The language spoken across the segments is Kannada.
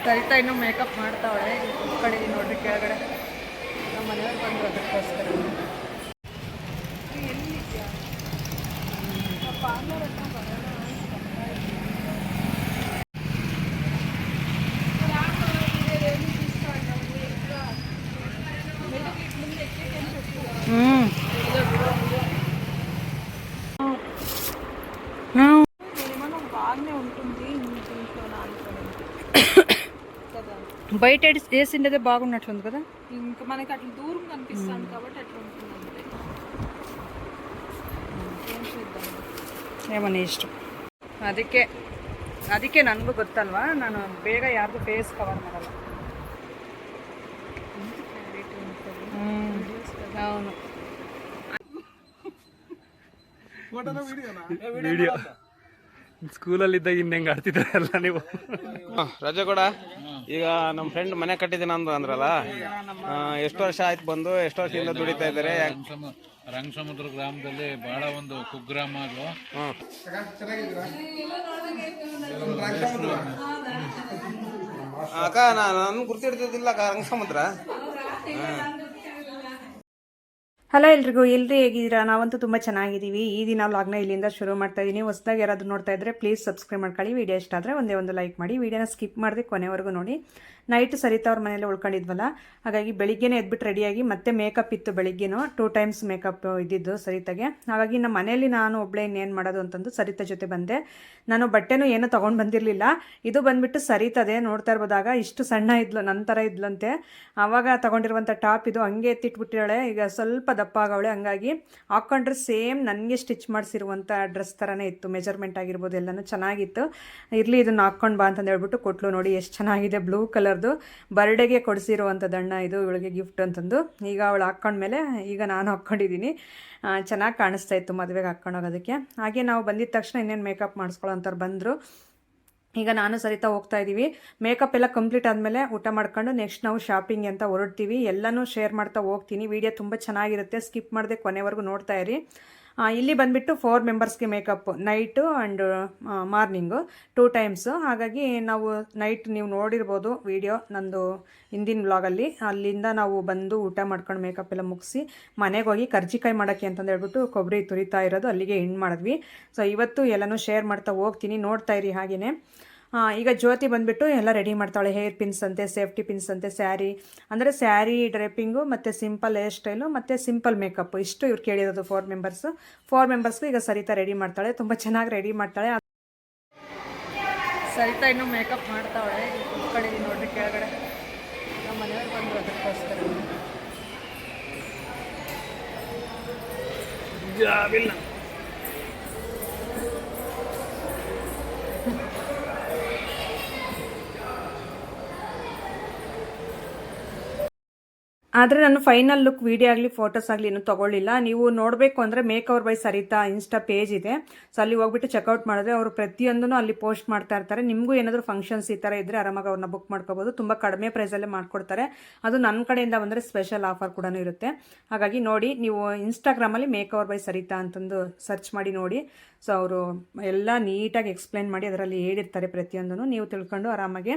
ಸರಿತಾ ಇನ್ನೂ ಮೇಕಪ್ ಮಾಡ್ತಾವಳೆ. ಕಡೆ ನೋಡ್ರಿ ಕೆಳಗಡೆ ನಮ್ಮ ಮನೆಯವ್ರು ಬಂದರು ಅದಕ್ಕೋಸ್ಕರ. బయట వేసిండేదే బాగున్నట్లుంది కదా. ఇంకా మనకి అట్లా దూరం కనిపిస్తుంది కాబట్టి అట్లా ఉంటుంది. ఏమో నీ ఇష్టం. ಅದಕ್ಕೆ ನನಗೂ ಗೊತ್ತಲ್ವಾ, ನಾನು ಬೇಗ ಯಾರ್ದು ಫೇಸ್ ಕವರ್ ಮಾಡಲ್ಲ. అవును. ವಿಡಿಯೋ ಸ್ಕೂಲಲ್ಲಿ ಇದ್ದಾಗ ಇನ್ನೆಂಗೆ ಆಡ್ತಿದ್ರಲ್ಲ ನೀವು. ರಜೆ ಕೂಡ ಈಗ ನಮ್ಮ ಫ್ರೆಂಡ್ ಮನೆ ಕಟ್ಟಿದ್ದೀನಿ ಅಂದ್ರಲ್ಲ, ಎಷ್ಟು ವರ್ಷ ಆಯ್ತು ಬಂದು, ಎಷ್ಟು ವರ್ಷದಿಂದ ದುಡಿತಾ ಇದ್ದಾರೆ? ರಂಗಸಮುದ್ರ ಗ್ರಾಮದಲ್ಲಿ ಬಹಳ ಒಂದು ಕುಗ್ರಾಮ ಅದು. ಅಕ್ಕ ನಾನು ಗುರ್ತಿಡ್ತಿದ್ದಿಲ್ಲ ರಂಗಸಮುದ್ರ. ಹಲೋ ಎಲ್ರಿಗೂ, ಹೇಗಿದ್ದೀರಾ? ನಾವಂತೂ ತುಂಬ ಚೆನ್ನಾಗಿದ್ದೀವಿ. ಈ ದಿನ ವ್ಲಾಗ್ನ ಇಲ್ಲಿಂದ ಶುರು ಮಾಡ್ತಾ ಇದ್ದೀನಿ. ಹೊಸದಾಗಿ ಯಾರಾದರೂ ನೋಡ್ತಾ ಇದ್ದರೆ ಪ್ಲೀಸ್ ಸಬ್ಸ್ಕ್ರೈಬ್ ಮಾಡ್ಕೊಳ್ಳಿ. ವಿಡಿಯೋ ಇಷ್ಟ ಆದರೆ ಒಂದೇ ಒಂದು ಲೈಕ್ ಮಾಡಿ. ವಿಡಿಯೋನ ಸ್ಕಿಪ್ ಮಾಡದೆ ಕೊನೆವರೆಗೂ ನೋಡಿ. ನೈಟ್ ಸರಿತಾ ಅವ್ರ ಮನೇಲಿ ಉಳ್ಕೊಂಡಿದ್ವಲ್ಲ, ಹಾಗಾಗಿ ಬೆಳಿಗ್ಗೆನೇ ಎದ್ಬಿಟ್ಟು ರೆಡಿಯಾಗಿ ಮತ್ತೆ ಮೇಕಪ್ ಇತ್ತು. ಬೆಳಿಗ್ಗೆನೂ 2 ಟೈಮ್ಸ್ ಮೇಕಪ್ ಇದ್ದಿದ್ದು ಸರಿತಾಗೆ. ಹಾಗಾಗಿ ನಮ್ಮ ಮನೇಲಿ ನಾನು ಒಬ್ಬಳೇ ಇನ್ನೇನು ಮಾಡೋದು ಅಂತಂದು ಸರಿತಾ ಜೊತೆ ಬಂದೆ. ನಾನು ಬಟ್ಟೆನೂ ಏನೂ ತೊಗೊಂಡು ಬಂದಿರಲಿಲ್ಲ. ಇದು ಬಂದುಬಿಟ್ಟು ಸರಿತದೆ, ನೋಡ್ತಾ ಇರ್ಬೋದಾಗ ಇಷ್ಟು ಸಣ್ಣ ಇದ್ಲು, ನನ್ನ ಥರ ಇದ್ಲಂತೆ. ಆವಾಗ ತೊಗೊಂಡಿರುವಂಥ ಟಾಪ್ ಇದು. ಹಂಗೆ ಎತ್ತಿಟ್ಬಿಟ್ಟಿದ್ದಾಳೆ. ಈಗ ಸ್ವಲ್ಪ ದಪ್ಪ ಆಗವಳೆ, ಹಂಗಾಗಿ ಹಾಕ್ಕೊಂಡ್ರೆ ಸೇಮ್ ನನಗೆ ಸ್ಟಿಚ್ ಮಾಡಿಸಿರುವಂಥ ಡ್ರೆಸ್ ಥರನೇ ಇತ್ತು. ಮೆಜರ್ಮೆಂಟ್ ಆಗಿರ್ಬೋದು ಎಲ್ಲನೂ ಚೆನ್ನಾಗಿತ್ತು. ಇರಲಿ ಇದನ್ನು ಹಾಕ್ಕೊಂಡು ಬಾ ಅಂತಂದು ಹೇಳ್ಬಿಟ್ಟು ಕೊಟ್ಲು. ನೋಡಿ ಎಷ್ಟು ಚೆನ್ನಾಗಿದೆ, ಬ್ಲೂ ಕಲರ್ದು. ಬರ್ಡೇಗೆ ಕೊಡಿಸಿರುವಂಥದ್ದು ಅಣ್ಣ ಇದು, ಇವಳಿಗೆ ಗಿಫ್ಟ್ ಅಂತಂದು. ಈಗ ಅವಳು ಹಾಕ್ಕೊಂಡ್ಮೇಲೆ ಈಗ ನಾನು ಹಾಕ್ಕೊಂಡಿದ್ದೀನಿ. ಚೆನ್ನಾಗಿ ಕಾಣಿಸ್ತಾ ಇತ್ತು ಮದುವೆಗೆ ಹಾಕ್ಕೊಂಡೋಗೋದಕ್ಕೆ. ಹಾಗೆ ನಾವು ಬಂದಿದ್ದ ತಕ್ಷಣ ಇನ್ನೇನು ಮೇಕಪ್ ಮಾಡಿಸ್ಕೊಳ್ಳೋ ಅಂಥವ್ರು ಬಂದರು. ಈಗ ನಾನು ಸರಿತಾ ಹೋಗ್ತಾ ಇದ್ದೀವಿ. ಮೇಕಪ್ ಎಲ್ಲ ಕಂಪ್ಲೀಟ್ ಆದಮೇಲೆ ಊಟ ಮಾಡ್ಕೊಂಡು ನೆಕ್ಸ್ಟ್ ನಾವು ಶಾಪಿಂಗ್ ಅಂತ ಹೊರಡ್ತೀವಿ. ಎಲ್ಲನೂ ಶೇರ್ ಮಾಡ್ತಾ ಹೋಗ್ತೀನಿ. ವಿಡಿಯೋ ತುಂಬ ಚೆನ್ನಾಗಿರುತ್ತೆ, ಸ್ಕಿಪ್ ಮಾಡದೆ ಕೊನೆವರೆಗೂ ನೋಡ್ತಾ ಇರಿ. ಇಲ್ಲಿ ಬಂದುಬಿಟ್ಟು 4 ಮೆಂಬರ್ಸ್ಗೆ makeup, night and morning 2 times. ಹಾಗಾಗಿ ನಾವು ನೈಟ್ ನೀವು ನೋಡಿರ್ಬೋದು ವಿಡಿಯೋ ನಂದು ಹಿಂದಿನ ವ್ಲಾಗಲ್ಲಿ. ಅಲ್ಲಿಂದ ನಾವು ಬಂದು ಊಟ ಮಾಡ್ಕೊಂಡು ಮೇಕಪ್ ಎಲ್ಲ ಮುಗಿಸಿ ಮನೆಗೆ ಹೋಗಿ ಕರ್ಜಿಕಾಯಿ ಮಾಡೋಕ್ಕೆ ಅಂತಂದು ಹೇಳ್ಬಿಟ್ಟು ಕೊಬ್ಬರಿ ತುರಿತಾ ಇರೋದು, ಅಲ್ಲಿಗೆ ಎಂಡ್ ಮಾಡಿದ್ವಿ. ಸೊ ಇವತ್ತು ಎಲ್ಲನೂ ಶೇರ್ ಮಾಡ್ತಾ ಹೋಗ್ತೀನಿ, ನೋಡ್ತಾ ಇರಿ ಹಾಗೆಯೇ. ಈಗ ಜ್ಯೋತಿ ಬಂದುಬಿಟ್ಟು ಎಲ್ಲ ರೆಡಿ ಮಾಡ್ತಾಳೆ. ಹೇರ್ ಪಿನ್ಸ್ ಅಂತೆ, ಸೇಫ್ಟಿ ಪಿನ್ಸ್ ಅಂತೆ, ಸ್ಯಾರಿ ಅಂದರೆ ಸ್ಯಾರಿ ಡ್ರೆಪ್ಪಿಂಗು ಮತ್ತು ಸಿಂಪಲ್ ಹೇರ್ ಸ್ಟೈಲು ಮತ್ತು ಸಿಂಪಲ್ ಮೇಕಪ್, ಇಷ್ಟು ಇವ್ರು ಕೇಳಿರೋದು 4 ಮೆಂಬರ್ಸ್ಗೂ ಈಗ ಸರಿತಾ ರೆಡಿ ಮಾಡ್ತಾಳೆ. ತುಂಬ ಚೆನ್ನಾಗಿ ರೆಡಿ ಮಾಡ್ತಾಳೆ. ಸರಿತಾ ಇನ್ನೂ ಮೇಕಪ್ ಮಾಡ್ತಾವಳೆ. ಕಡೆ ನೋಡ್ರಿ ಕೆಳಗಡೆ ನಮ್ಮ ಮನೆಯವ್ರು ಬಂದರು ಅದಕ್ಕೋಸ್ಕರ. ಆದರೆ ನಾನು ಫೈನಲ್ ಲುಕ್ ವಿಡಿಯೋ ಆಗಲಿ ಫೋಟೋಸ್ ಆಗಲಿ ಇನ್ನೂ ತೊಗೊಳ್ಳಿಲ್ಲ. ನೀವು ನೋಡಬೇಕು ಅಂದರೆ make over by Sarita insta page ಇದೆ. ಸೊ ಅಲ್ಲಿ ಹೋಗ್ಬಿಟ್ಟು ಚೆಕ್ಔಟ್ ಮಾಡಿದ್ರೆ ಅವರು ಪ್ರತಿಯೊಂದೂ ಅಲ್ಲಿ ಪೋಸ್ಟ್ ಮಾಡ್ತಾ ಇರ್ತಾರೆ. ನಿಮಗೂ ಏನಾದರೂ ಫಂಕ್ಷನ್ಸ್ ಈ ಥರ ಇದ್ದರೆ ಆರಾಮಾಗಿ ಅವ್ರನ್ನ ಬುಕ್ ಮಾಡ್ಕೋಬೋದು. ತುಂಬ ಕಡಿಮೆ ಪ್ರೈಸಲ್ಲೇ ಮಾಡಿಕೊಡ್ತಾರೆ. ಅದು ನನ್ನ ಕಡೆಯಿಂದ ಬಂದರೆ ಸ್ಪೆಷಲ್ ಆಫರ್ ಕೂಡ ಇರುತ್ತೆ. ಹಾಗಾಗಿ ನೋಡಿ, ನೀವು ಇನ್ಸ್ಟಾಗ್ರಾಮಲ್ಲಿ ಮೇಕ್ ಓವರ್ ಬೈ ಸರಿತಾ ಅಂತಂದು ಸರ್ಚ್ ಮಾಡಿ ನೋಡಿ. ಸೊ ಅವರು ಎಲ್ಲ ನೀಟಾಗಿ ಎಕ್ಸ್ಪ್ಲೈನ್ ಮಾಡಿ ಅದರಲ್ಲಿ ಹೇಳಿರ್ತಾರೆ ಪ್ರತಿಯೊಂದೂ. ನೀವು ತಿಳ್ಕೊಂಡು ಆರಾಮಾಗಿ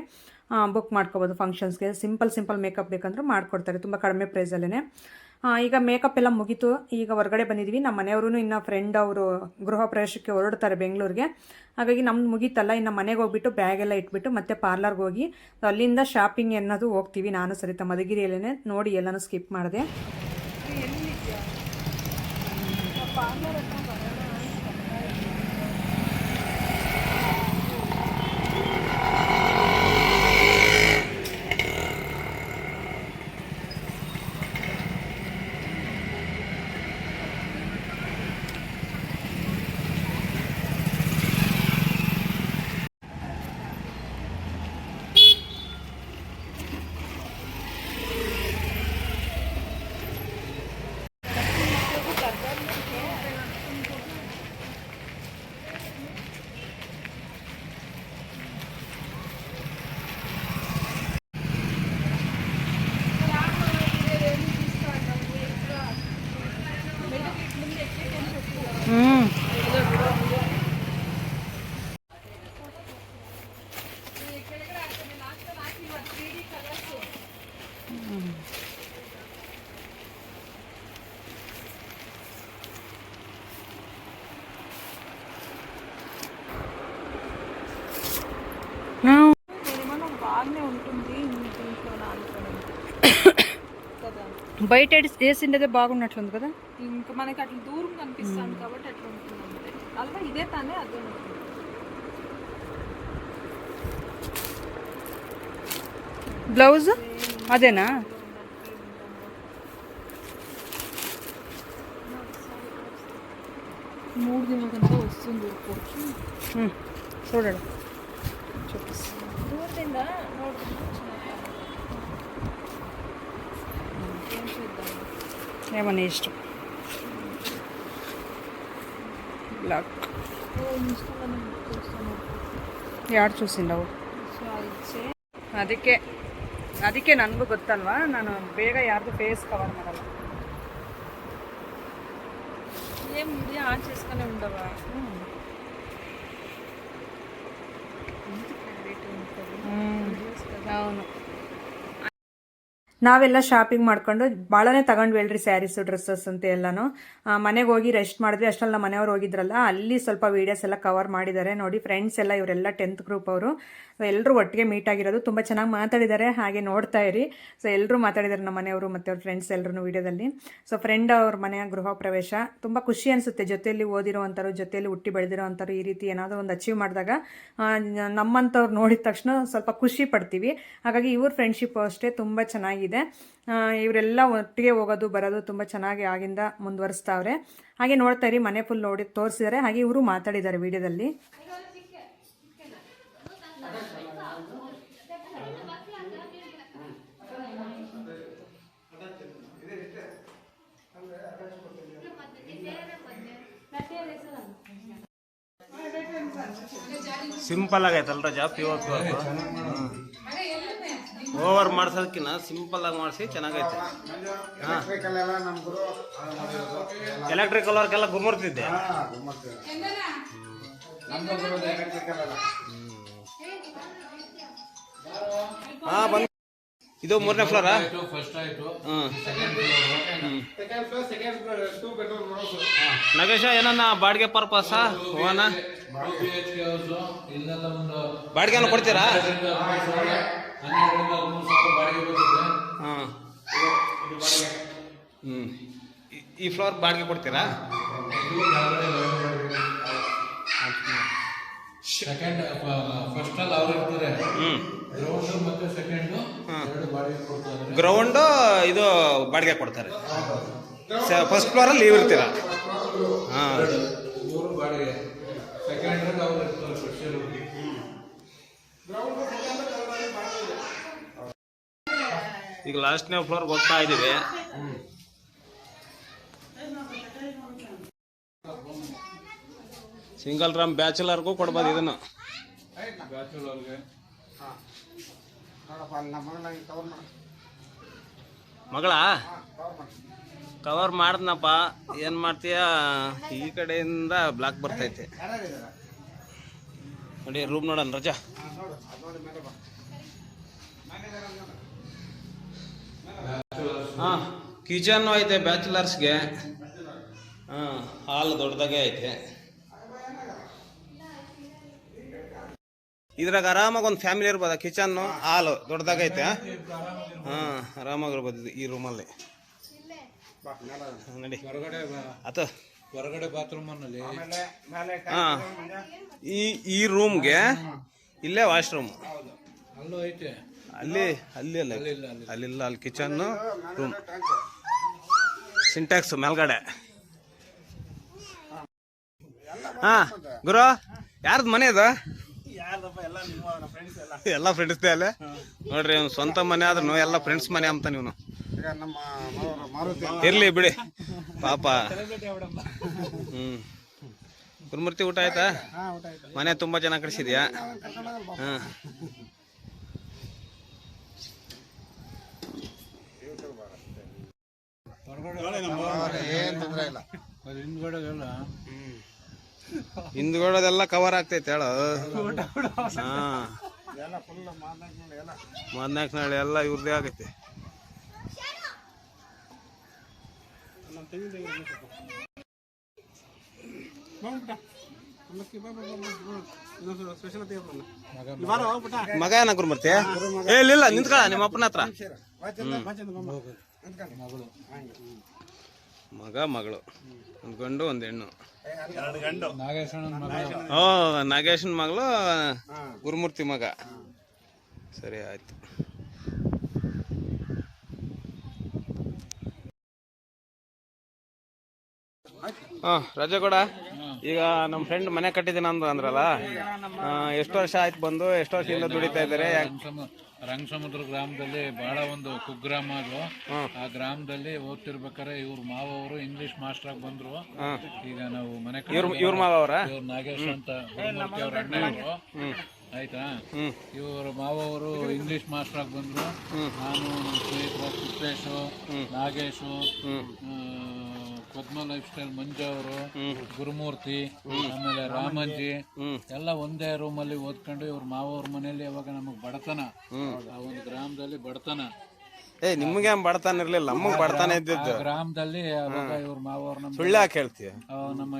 ಬುಕ್ ಮಾಡ್ಕೋಬೋದು. ಫಂಕ್ಷನ್ಸ್ಗೆ ಸಿಂಪಲ್ ಮೇಕಪ್ ಬೇಕಂದ್ರೂ ಮಾಡಿಕೊಡ್ತಾರೆ ತುಂಬ ಕಡಿಮೆ ಪ್ರೈಸಲ್ಲೇ. ಈಗ ಮೇಕಪ್ ಎಲ್ಲ ಮುಗೀತು. ಈಗ ಹೊರಗಡೆ ಬಂದಿದ್ವಿ. ನಮ್ಮ ಮನೆಯವರು ಇನ್ನು ಫ್ರೆಂಡ್ ಅವರು ಗೃಹ ಪ್ರವೇಶಕ್ಕೆ ಹೊರಡ್ತಾರೆ ಬೆಂಗಳೂರಿಗೆ. ಹಾಗಾಗಿ ನಮ್ದು ಮುಗೀತಲ್ಲ, ಇನ್ನು ಮನೆಗೆ ಹೋಗ್ಬಿಟ್ಟು ಬ್ಯಾಗೆಲ್ಲ ಇಟ್ಬಿಟ್ಟು ಮತ್ತೆ ಪಾರ್ಲರ್ಗೆ ಹೋಗಿ ಅಲ್ಲಿಂದ ಶಾಪಿಂಗ್ ಅನ್ನೋದು ಹೋಗ್ತೀವಿ. ನಾನು ಸರಿತಾ ಮಧುಗಿರಿಯಲ್ಲೇ ನೋಡಿ ಎಲ್ಲನೂ ಸ್ಕಿಪ್ ಮಾಡಿದೆ. ఏమన్నా బాగానే ఉంటుంది దీంట్లో అనుకోవడం కదా. బయట వేసిండేదే బాగున్నట్లుంది కదా. ఇంకా మనకి అట్లా దూరం కనిపిస్తుంది కాబట్టి అట్లా ఉంటుంది అంతే. అలా ఇదే తానే అదే ఉంటుంది. బ్లౌజ్ అదేనా? మూడు దినకంతా వస్తుంది చూడండి. దూరದಿಂದ ఏం చేద్దాం ఏమన్నా ఇష్టం. బ్లాక్ ఇన్స్టాలో చూస్తాను. ಯಾರು చూసిండవు? ಸೊ ಇಚ್ಛೆ ಅದಕ್ಕೆ ನನಗೂ ಗೊತ್ತಲ್ವಾ, ನಾನು ಬೇಗ ಯಾರ್ದು ಫೇಸ್ ಕವರ್ ಮಾಡಲ್ಲ. ఏం ఇది ఆన్ చేసుకునే ఉండవా? అవును. ನಾವೆಲ್ಲ ಶಾಪಿಂಗ್ ಮಾಡ್ಕೊಂಡು ಭಾಳನೇ ತಗೊಂಡ್ವಿ ಹೇಳ್ರಿ, ಸ್ಯಾರೀಸು ಡ್ರೆಸ್ಸಸ್ ಅಂತ ಎಲ್ಲನೂ. ಮನೆಗೆ ಹೋಗಿ ರೆಸ್ಟ್ ಮಾಡಿದ್ವಿ. ಅಷ್ಟರಲ್ಲಿ ನಮ್ಮ ಮನೆಯವ್ರು ಹೋಗಿದ್ರಲ್ಲ, ಅಲ್ಲಿ ಸ್ವಲ್ಪ ವೀಡಿಯೋಸ್ ಎಲ್ಲ ಕವರ್ ಮಾಡಿದ್ದಾರೆ ನೋಡಿ. ಫ್ರೆಂಡ್ಸ್ ಎಲ್ಲ ಇವರೆಲ್ಲ 10th ಗ್ರೂಪ್ ಅವರು ಎಲ್ಲರೂ ಒಟ್ಟಿಗೆ ಮೀಟ್ ಆಗಿರೋದು. ತುಂಬ ಚೆನ್ನಾಗಿ ಮಾತಾಡಿದ್ದಾರೆ, ಹಾಗೆ ನೋಡ್ತಾ ಇರಿ. ಸೊ ಎಲ್ಲರೂ ಮಾತಾಡಿದ್ದಾರೆ ನಮ್ಮ ಮನೆಯವರು ಮತ್ತು ಅವ್ರ ಫ್ರೆಂಡ್ಸ್ ಎಲ್ಲರೂ ವಿಡಿಯೋದಲ್ಲಿ. ಸೊ ಫ್ರೆಂಡ್ ಅವ್ರ ಮನೆಯ ಗೃಹ ಪ್ರವೇಶ ತುಂಬ ಖುಷಿ ಅನಿಸುತ್ತೆ. ಜೊತೆಯಲ್ಲಿ ಓದಿರೋವಂಥವ್ರು, ಜೊತೆಯಲ್ಲಿ ಹುಟ್ಟಿ ಬೆಳೆದಿರೋವಂಥವ್ರು ಈ ರೀತಿ ಏನಾದರೂ ಒಂದು ಅಚೀವ್ ಮಾಡಿದಾಗ ನಮ್ಮಂಥವ್ರು ನೋಡಿದ ತಕ್ಷಣ ಸ್ವಲ್ಪ ಖುಷಿ ಪಡ್ತೀವಿ. ಹಾಗಾಗಿ ಇವ್ರ ಫ್ರೆಂಡ್ಶಿಪ್ ಅಷ್ಟೇ ತುಂಬ ಚೆನ್ನಾಗಿದೆ. ಇವರೆಲ್ಲ ಒಟ್ಟಿಗೆ ಹೋಗೋದು ಬರೋದು ತುಂಬ ಚೆನ್ನಾಗಿ ಆಗಿಂದ ಮುಂದುವರಿಸ್ತಾವ್ರೆ. ಹಾಗೆ ನೋಡ್ತಾ ಇರಿ, ಮನೆ ಫುಲ್ ನೋಡಿ ತೋರಿಸಿದ್ದಾರೆ. ಹಾಗೆ ಇವರು ಮಾತಾಡಿದ್ದಾರೆ ವಿಡಿಯೋದಲ್ಲಿ. ಸಿಂಪಲ್ ಆಗೈತಲ್ಲ ರಜಾ, ಪ್ಯೂರ್ ಓವರ್ ಮಾಡ್ಸೋದಕ್ಕಿಂತ ಸಿಂಪಲ್ ಆಗಿ ಮಾಡಿಸಿ ಚೆನ್ನಾಗೈತೆ. ಎಲೆಕ್ಟ್ರಿಕಲ್ ವರ್ಕೆಲ್ಲ ಗುರ್ಮರ್ತಿದ್ದೆ. ಹಾಂ ಬಂದು ಇದು 3ನೇ ಫ್ಲೋರಾ? ಫಸ್ಟ್ ಆಯ್ತು. ನಗೇಶ ಏನನ್ನ ಬಾಡಿಗೆ ಪರ್ಪಸ್ ಓನ ಬಾಡಿಗೆನ ಕೊಡ್ತೀರಾ? ಹಾಂ ಈ ಫ್ಲೋರ್ ಬಾಡಿಗೆ ಕೊಡ್ತೀರಾ? ಸೆಕೆಂಡ್ ಫಸ್ಟ್ ಅಲ್ಲಿ ಅವ್ರು ಇರ್ತಾರೆ. ಗ್ರೌಂಡ್ ಮತ್ತೆ ಸೆಕೆಂಡ್ ಎರಡು ಬಾಡಿಗೆ ಕೊಡ್ತಾರೆ. ಗ್ರೌಂಡ್ ಇದು ಬಾಡಿಗೆ ಕೊಡ್ತಾರೆ. ಫಸ್ಟ್ ಫ್ಲೋರ್ ಅಲ್ಲಿ ನೀವು ಇರ್ತೀರಾ? ಹಾಂ, ಮೂರು ಬಾಡಿಗೆ. ಸೆಕೆಂಡ್ ಅವ್ರು ಇರ್ತಾರೆ ಸ್ಪೆಷಲ್. ಈಗ ಲಾಸ್ಟ್ನೇ ಫ್ಲೋರ್ಗೆ ಹೋಗ್ತಾ ಇದ್ದೀವಿ. ಸಿಂಗಲ್ ರೂಮ್ ಬ್ಯಾಚುಲರ್ಗೂ ಕೊಡ್ಬೋದು ಇದನ್ನು. ಬ್ಯಾಚುಲರ್ಗೆ ಮಗಳ ಕವರ್ ಮಾಡ್ದನಪ್ಪ, ಏನು ಮಾಡ್ತೀಯ? ಈ ಕಡೆಯಿಂದ ಬ್ಲಾಕ್ ಬರ್ತೈತೆ ನೋಡಿ. ರೂಮ್ ನೋಡೋಣ ರಜಾ. ಹಾಂ, ಕಿಚನ್ನು ಐತೆ ಬ್ಯಾಚುಲರ್ಸ್ಗೆ. ಹಾಂ, ಹಾಲ್ ದೊಡ್ಡದಾಗೆ ಐತೆ. ಇದ್ರಾಗ ಆರಾಮಾಗಿ ಒಂದು ಫ್ಯಾಮಿಲಿ ಇರ್ಬೋದ. ಕಿಚನ್ನು ಹಾಲು ದೊಡ್ಡದಾಗೈತೆ. ಹಾಂ, ಆರಾಮಾಗಿರ್ಬೋದು ಈ ರೂಮಲ್ಲಿ. ನಡಿ ಹೊರಗಡೆ ಆತ ಹೊರಗಡೆ ಬಾತ್ರೂಮ್ ಅನ್ನಲ್ಲಿ. ಹಾಂ, ಈ ರೂಮ್ಗೆ ಇಲ್ಲೇ ವಾಶ್ರೂಮ್. ಅಲ್ಲೂ ಐತೆ. ಅಲ್ಲಿ ಅಲ್ಲಿಲ್ಲ, ಅಲ್ಲಿ ಕಿಚನ್ನು ರೂಮ್, ಸಿಂಟ್ಯಾಕ್ಸ್ ಮೇಲ್ಗಡೆ. ಹಾಂ ಗುರು, ಯಾರ್ದು ಮನೆ ಅದು? ಎಲ್ಲ ಫ್ರೆಂಡ್ಸ್ದೇ ಅಲ್ಲೇ ನೋಡ್ರಿ. ಅವ್ನು ಸ್ವಂತ ಮನೆ ಆದ್ರೂ ಎಲ್ಲ ಫ್ರೆಂಡ್ಸ್ ಮನೆ ಅಂತ ನೀವು. ಇರ್ಲಿ ಬಿಡಿ ಪಾಪ. ಗುರುಮೂರ್ತಿ, ಊಟ ಆಯ್ತಾ? ಮನೆ ತುಂಬಾ ಚೆನ್ನಾಗಿ ಕಳಿಸಿದ್ಯಾ? ಹಾಂ, ಹಿಂದ್ಗಡೆದೆಲ್ಲ ಕವರ್ ಆಗ್ತೈತೆ ಹೇಳು. ಹಾಂ, 14 ನಾಳೆ ಎಲ್ಲ ಇವ್ರದೇ ಆಗೈತೆ. ಮಗ ಏನ ಗುರುಮೂರ್ತಿ ಏ ಇಲ್ಲ ನಿಂತ್ಕೊಳ್ಳ ನಿಮ್ಮ ಅಪ್ಪನ ಹತ್ರ ಮಗ ಮಗಳು ಒಂದು ಗಂಡು ಒಂದು ಹೆಣ್ಣು ನಾಗೇಶನ್ ಮಗಳು ಗುರುಮೂರ್ತಿ ಮಗ ಸರಿ ಆಯ್ತು. ರಜೆ ಕೂಡ ಈಗ ನಮ್ಮ ಫ್ರೆಂಡ್ ಮನೆ ಕಟ್ಟಿದ್ದೀನಿ ಅಂದ್ರಲ್ಲ, ಎಷ್ಟು ವರ್ಷ ಆಯ್ತು ಬಂದು, ಎಷ್ಟು ವರ್ಷದಿಂದ ದುಡಿತಾ ಇದ್ದಾರೆ? ರಂಗಸಮುದ್ರ ಗ್ರಾಮದಲ್ಲಿ ಬಹಳ ಒಂದು ಕುಗ್ರಾಮ ಅದು. ಆ ಗ್ರಾಮದಲ್ಲಿ ಓದ್ತಿರ್ಬೇಕಾರೆ ಇವ್ರ ಮಾವರು ಇಂಗ್ಲಿಷ್ ಮಾಸ್ಟರ್ ಆಗಿ ಬಂದ್ರು. ಈಗ ನಾವು ಮನೆ ಇವ್ರ ಮಾವವರ ಇವ್ರು ನಾಗೇಶ್ ಅಂತ ಗುರುಮೂರ್ತಿ ಅವ್ರ ಅಣ್ಣ ಇವರು, ಆಯ್ತಾ. ಇವ್ರ ಮಾವರು ಇಂಗ್ಲಿಷ್ ಮಾಸ್ಟರ್ ಆಗಿ ಬಂದ್ರು. ನಾನು ನಮ್ಮ ಸ್ನೇಹಿತರು ಸುಪ್ರೇಶು, ನಾಗೇಶು, ಪದ್ಮ ಲೈಫ್ ಸ್ಟೈಲ್ ಮಂಜು ಅವರು, ಗುರುಮೂರ್ತಿ, ಆಮೇಲೆ ರಾಮಂಜಿ ಎಲ್ಲ ಒಂದೇ ರೂಮ್ ಅಲ್ಲಿ ಓದ್ಕೊಂಡು ಇವ್ರ ಮಾವವ್ರ ಮನೆಯಲ್ಲಿ ಅವಾಗ ನಮಗ್ ಬಡತನ, ಆ ಒಂದು ಗ್ರಾಮದಲ್ಲಿ ಬಡತನ. ನಿಮ್ಗೆ ಬಡತನ ಇರ್ಲಿಲ್ಲ, ನಮಗ್ ಬಡತನ ಇದ್ದಿದ್ದು ಗ್ರಾಮದಲ್ಲಿ ಅವಾಗ ಇವ್ರ ಮಾವವ್ರ ನಮ್ಮ ಸುಳ್ಳ ಹೇಳ್ತೀಯ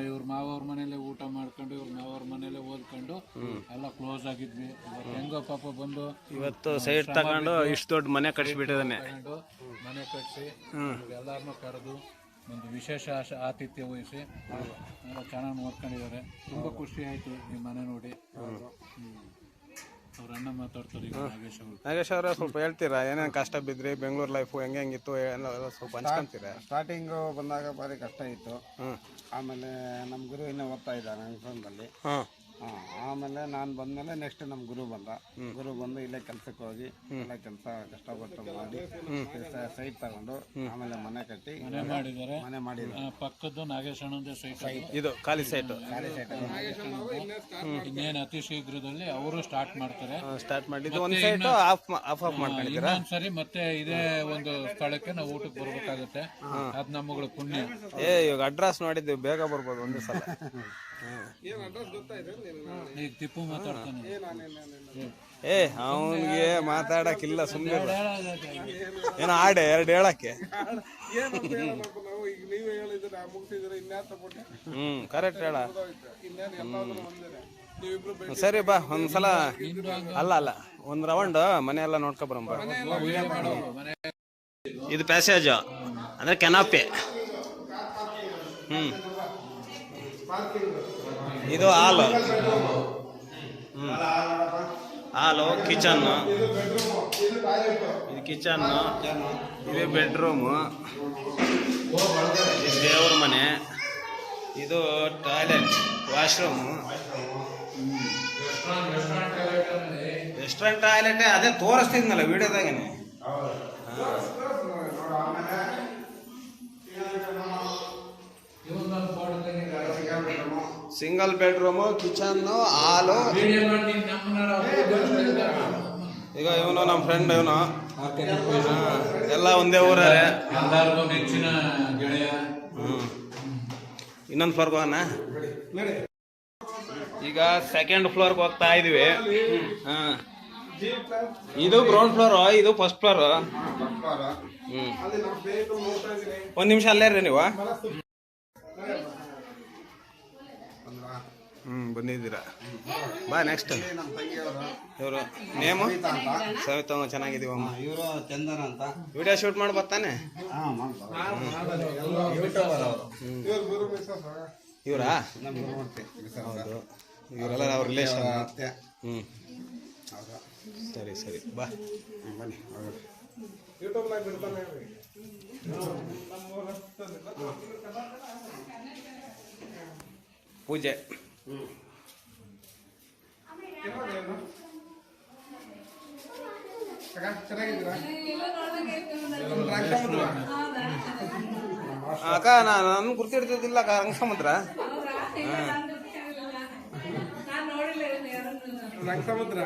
ಇವ್ರ ಮಾವವ್ರ ಮನೇಲೆ ಊಟ ಮಾಡ್ಕೊಂಡು ಇವ್ರ ಮಾವವ್ರ ಮನೇಲೆ ಓದ್ಕೊಂಡು ಎಲ್ಲ ಕ್ಲೋಸ್ ಆಗಿದ್ವಿ. ಹೆಂಗೋ ಪಾಪ ಬಂದು ಇವತ್ತು ಸೈಡ್ ತಗೊಂಡು ಇಷ್ಟು ದೊಡ್ಡ ಮನೆ ಕಟ್ಸಿಬಿಟ್ಟಿದ್ದಾನೆ. ಮನೆ ಕಟ್ಸಿ ಎಲ್ಲಾರನ್ನೂ ಕರೆದು ಒಂದು ವಿಶೇಷ ಆತಿಥ್ಯ ವಹಿಸಿ ಎಲ್ಲ ಚೆನ್ನಾಗಿ ನೋಡ್ಕೊಂಡಿದ್ದಾರೆ. ತುಂಬಾ ಖುಷಿ ಆಯ್ತು ಈ ಮನೆ ನೋಡಿ. ಅವ್ರ ಅಣ್ಣ ಮಾತಾಡ್ತಾರೆ ಈಗ ನಾಗೇಶ್ ಅವರ ಸ್ವಲ್ಪ ಹೇಳ್ತೀರಾ ಏನೇನು ಕಷ್ಟ ಬಿದ್ರಿ, ಬೆಂಗಳೂರು ಲೈಫು ಹೆಂಗಿತ್ತು ಸ್ವಲ್ಪ ಹಂಚ್ಕೊಂತೀರಾ? ಸ್ಟಾರ್ಟಿಂಗು ಬಂದಾಗ ಭಾರಿ ಕಷ್ಟ ಇತ್ತು. ಆಮೇಲೆ ನಮ್ಮ ಗುರು ಇನ್ನೂ ಓದ್ತಾ ಇದ್ದಾನೆ ರಂಗಸಂದಲ್ಲಿ. ಆಮೇಲೆ ನಾನು ಬಂದಮೇಲೆ ನೆಕ್ಸ್ಟ್ ನಮ್ಮ ಗುರು ಬಂದು ಇಲ್ಲೇ ಕೆಲ್ಸಕ್ಕೆ ಹೋಗಿ ಎಲ್ಲ ಕೆಲಸ ಕಷ್ಟಪಟ್ಟು ಮಾಡಿ ಸೈಟ್ ತಗೊಂಡು ಆಮೇಲೆ ಮನೆ ಕಟ್ಟಿ ಮನೆ ಮಾಡಿದ್ದಾರೆ. ಪಕ್ಕದ್ದು ನಾಗೇಶ್ ಅಣ್ಣಂದೇ ಸೈಟ್, ಇದು ಖಾಲಿ ಸೈಟ್. ಇನ್ನೇನು ಅತಿ ಶೀಘ್ರದಲ್ಲಿ ಅವರು ಸ್ಟಾರ್ಟ್ ಮಾಡ್ತಾರೆ. ಸ್ಟಾರ್ಟ್ ಮಾಡಿದ್ದು ಒಂದು ಸೈಟ್ ಆಫ್ ಮಾಡ್ಕೊಂಡಿದ್ದೀರಾ? ಇನ್ನೊಂದ್ಸರಿ ಮತ್ತೆ ಇದೇ ಒಂದು ಸ್ಥಳಕ್ಕೆ ನಾವು ಊಟಕ್ಕೆ ಬರ್ಬೇಕಾಗುತ್ತೆ. ಅದ್ ನಮ್ಮಗಳ ಪುಣ್ಯ. ಇವಾಗ ಅಡ್ರೆಸ್ ನೋಡಿದ್ದೀವಿ, ಬೇಗ ಬರ್ಬೋದು ಒಂದೇ ಸಲ. ಈಗ ತಿಪ್ಪು ಮಾತಾಡ್ತಾನೆ. ಅವನಿಗೆ ಮಾತಾಡಕ್ಕಿಲ್ಲ, ಸುಮ್ಮನೆ ಏನೋ ಆಡೆ ಎರಡು ಹೇಳಕ್ಕೆ. ಕರೆಕ್ಟ್ ಹೇಳ. ಸರಿ ಬಾ ಒಂದ್ಸಲ, ಅಲ್ಲ ಒಂದ್ ರೌಂಡ್ ಮನೆ ಎಲ್ಲ ನೋಡ್ಕೊ ಬರಂಬ. ಇದು ಪ್ಯಾಸೇಜ್ ಅಂದ್ರೆ ಕೆನಾಪೆ. ಇದು ಹಾಲು ಕಿಚನ್, ಇದು ಕಿಚನ್, ಇದು ಬೆಡ್ರೂಮು, ಇದು ದೇವ್ರ ಮನೆ, ಇದು ಟಾಯ್ಲೆಟ್ ವಾಶ್ರೂಮು, ರೆಸ್ಟೋರೆಂಟ್ ಟಾಯ್ಲೆಟ್. ಅದೇ ತೋರಿಸ್ತಿದ್ನಲ್ಲ ವಿಡಿಯೋದಾಗೇನೆ. ಸಿಂಗಲ್ ಬೆಡ್ರೂಮು, ಕಿಚನ್ನು, ಹಾಲು. ಈಗ ಇವನು ನಮ್ಮ ಫ್ರೆಂಡ್, ಇವನು ಎಲ್ಲ ಒಂದೇ ಊರೇ. ನೆಚ್ಚಿನ ಗೆಳೆಯ. ಇನ್ನೊಂದು ಫ್ಲೋರ್ಗೆ ಹೋಗೋಣ. ಈಗ ಸೆಕೆಂಡ್ ಫ್ಲೋರ್ಗೆ ಹೋಗ್ತಾ ಇದೀವಿ. ಇದು ಗ್ರೌಂಡ್ ಫ್ಲೋರ್, ಇದು ಫಸ್ಟ್ ಫ್ಲೋರ್. ಒಂದ್ ನಿಮಿಷ ಅಲ್ಲೇ ರೀ ನೀವು. ಬಂದಿದ್ದೀರಾ? ಬಾ ನೆಕ್ಸ್ಟ್. ಇವರು ನೇಮು ಸವಿತಾ, ಚೆನ್ನಾಗಿದೀವಮ್ಮ. ಇವರು ಚಂದನ ಅಂತ ವಿಡಿಯೋ ಶೂಟ್ ಮಾಡಿ ಬರ್ತಾನೆ. ಇವರಾ? ಹೌದು, ಇವರೆಲ್ಲ ಅವ್ರ ರಿಲೇಷನ್. ಸರಿ ಬಾ ಬನ್ನಿ. ಪೂಜೆ. ಅಕ್ಕ ನಾನು ಗುರ್ತಿಡ್ತಿದ್ದಿಲ್ಲ ರಂಗಸಮುದ್ರ. ರಂಗಸಮುದ್ರ